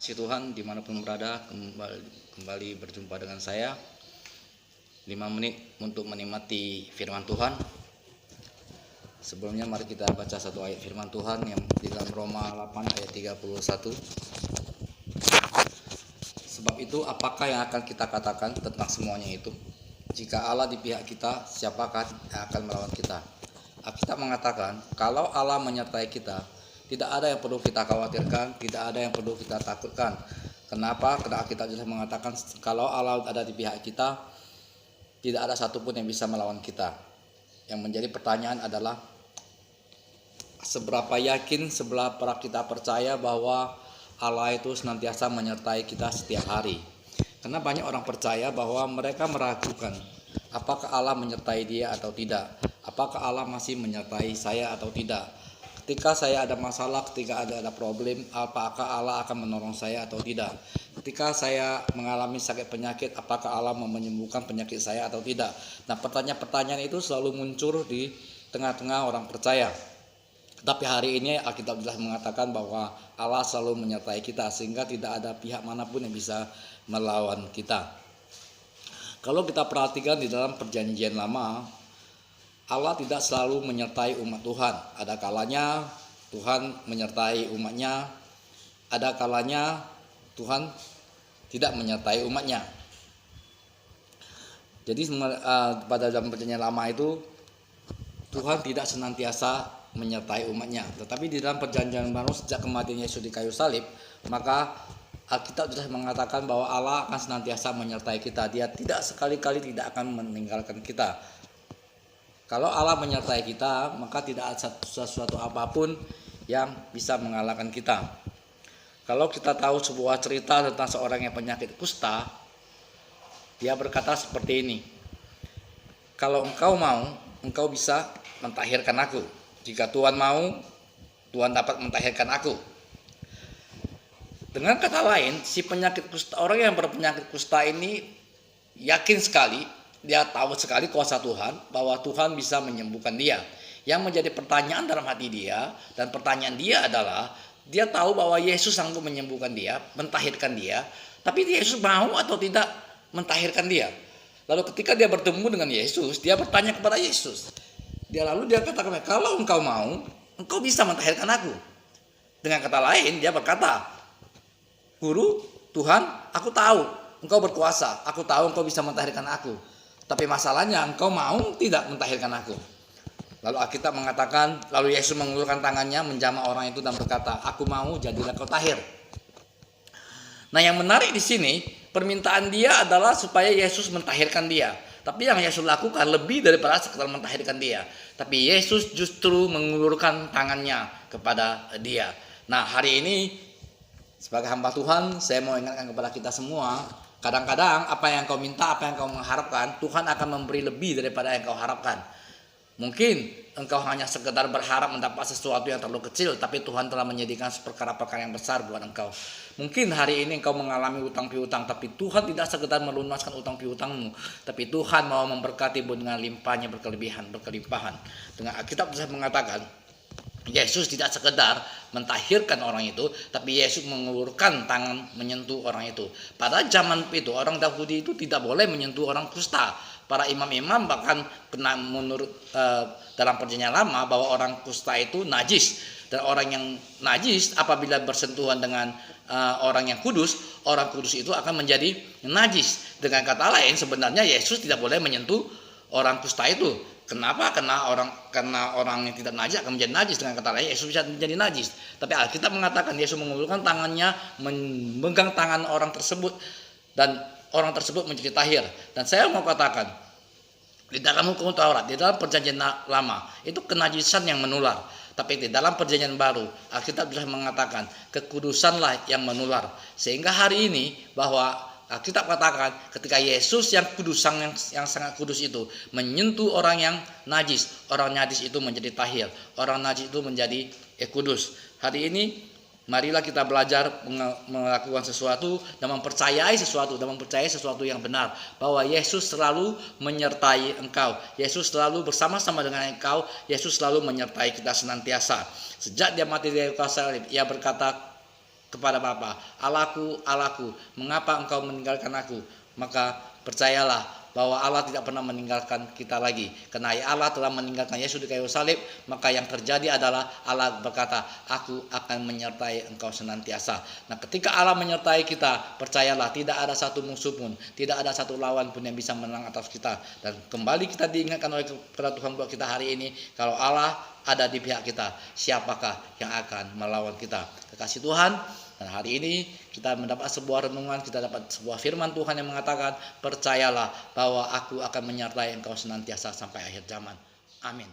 Si Tuhan dimanapun berada, kembali berjumpa dengan saya 5 menit untuk menikmati firman Tuhan. Sebelumnya mari kita baca satu ayat firman Tuhan yang di dalam Roma 8 ayat 31. Sebab itu apakah yang akan kita katakan tentang semuanya itu? Jika Allah di pihak kita, siapakah yang akan melawan kita? Alkitab mengatakan kalau Allah menyertai kita, tidak ada yang perlu kita khawatirkan, tidak ada yang perlu kita takutkan. Kenapa? Karena Alkitab jelas mengatakan kalau Allah ada di pihak kita, tidak ada satupun yang bisa melawan kita. Yang menjadi pertanyaan adalah seberapa yakin, seberapa kita percaya bahwa Allah itu senantiasa menyertai kita setiap hari. Karena banyak orang percaya bahwa mereka meragukan apakah Allah menyertai dia atau tidak, apakah Allah masih menyertai saya atau tidak. Ketika saya ada masalah, ketika ada problem, apakah Allah akan menolong saya atau tidak? Ketika saya mengalami sakit penyakit, apakah Allah mau menyembuhkan penyakit saya atau tidak? Nah, pertanyaan-pertanyaan itu selalu muncul di tengah-tengah orang percaya. Tapi hari ini Alkitab jelas mengatakan bahwa Allah selalu menyertai kita, sehingga tidak ada pihak manapun yang bisa melawan kita. Kalau kita perhatikan di dalam perjanjian lama, Allah tidak selalu menyertai umat Tuhan. Ada kalanya Tuhan menyertai umatnya, ada kalanya Tuhan tidak menyertai umatnya. Jadi pada zaman perjanjian lama itu Tuhan tidak senantiasa menyertai umatnya. Tetapi di dalam perjanjian baru sejak kematian Yesus di kayu salib, maka Alkitab jelas mengatakan bahwa Allah akan senantiasa menyertai kita. Dia tidak sekali-kali tidak akan meninggalkan kita. Kalau Allah menyertai kita, maka tidak ada sesuatu apapun yang bisa mengalahkan kita. Kalau kita tahu sebuah cerita tentang seorang yang penyakit kusta, dia berkata seperti ini. Kalau engkau mau, engkau bisa mentahirkan aku. Jika Tuhan mau, Tuhan dapat mentahirkan aku. Dengan kata lain, si penyakit kusta, orang yang berpenyakit kusta ini yakin sekali, dia tahu sekali kuasa Tuhan, bahwa Tuhan bisa menyembuhkan dia. Yang menjadi pertanyaan dalam hati dia, dan pertanyaan dia adalah, dia tahu bahwa Yesus sanggup menyembuhkan dia, mentahirkan dia, tapi Yesus mau atau tidak mentahirkan dia. Lalu ketika dia bertemu dengan Yesus, dia bertanya kepada Yesus. Lalu dia katakan, kalau engkau mau, engkau bisa mentahirkan aku. Dengan kata lain, dia berkata, Guru, Tuhan, aku tahu engkau berkuasa, aku tahu engkau bisa mentahirkan aku. Tapi masalahnya engkau mau tidak mentahirkan aku. Lalu Alkitab mengatakan, lalu Yesus mengulurkan tangannya menjamah orang itu dan berkata, aku mau, jadilah kau tahir. Nah, yang menarik di sini, permintaan dia adalah supaya Yesus mentahirkan dia. Tapi yang Yesus lakukan lebih daripada sekedar mentahirkan dia. Tapi Yesus justru mengulurkan tangannya kepada dia. Nah, hari ini sebagai hamba Tuhan, saya mau ingatkan kepada kita semua, kadang-kadang apa yang kau minta, apa yang kau mengharapkan, Tuhan akan memberi lebih daripada yang kau harapkan. Mungkin engkau hanya sekedar berharap mendapat sesuatu yang terlalu kecil, tapi Tuhan telah menyediakan perkara-perkara yang besar buat engkau. Mungkin hari ini engkau mengalami utang piutang, tapi Tuhan tidak sekedar melunaskan utang piutangmu, tapi Tuhan mau memberkati dengan limpahnya berkelimpahan. Dengan Alkitab bisa mengatakan, Yesus tidak sekedar mentahirkan orang itu, tapi Yesus mengulurkan tangan menyentuh orang itu. Pada zaman itu orang Yahudi itu tidak boleh menyentuh orang kusta. Para imam-imam bahkan menurut dalam perjanjian lama bahwa orang kusta itu najis, dan orang yang najis apabila bersentuhan dengan orang yang kudus, orang kudus itu akan menjadi najis. Dengan kata lain, sebenarnya Yesus tidak boleh menyentuh orang kusta itu. Kenapa? Karena orang yang tidak najis akan menjadi najis. Dengan kata lain, Yesus bisa menjadi najis. Tapi Alkitab mengatakan Yesus mengulurkan tangannya, memegang tangan orang tersebut, dan orang tersebut menjadi tahir. Dan saya mau katakan, di dalam hukum Taurat, di dalam perjanjian lama, itu kenajisan yang menular. Tapi di dalam perjanjian baru, Alkitab sudah mengatakan kekudusanlah yang menular. Sehingga hari ini bahwa Alkitab katakan ketika Yesus yang kudus, yang sangat kudus itu menyentuh orang yang najis, orang najis itu menjadi tahir, orang najis itu menjadi kudus. Hari ini marilah kita belajar melakukan sesuatu dan mempercayai sesuatu yang benar, bahwa Yesus selalu menyertai engkau, Yesus selalu bersama-sama dengan engkau, Yesus selalu menyertai kita senantiasa. Sejak dia mati di kayu salib, ia berkata kepada Bapa, Allahku, Allahku, mengapa engkau meninggalkan aku? Maka percayalah bahwa Allah tidak pernah meninggalkan kita lagi. Karena Allah telah meninggalkan Yesus di kayu salib, maka yang terjadi adalah Allah berkata, aku akan menyertai engkau senantiasa. Nah, ketika Allah menyertai kita, percayalah tidak ada satu musuh pun, tidak ada satu lawan pun yang bisa menang atas kita. Dan kembali kita diingatkan oleh kepada Tuhan buat kita hari ini, kalau Allah ada di pihak kita, siapakah yang akan melawan kita? Kekasih Tuhan, dan hari ini kita mendapat sebuah renungan, kita dapat sebuah firman Tuhan yang mengatakan, percayalah bahwa aku akan menyertai engkau senantiasa sampai akhir zaman. Amin.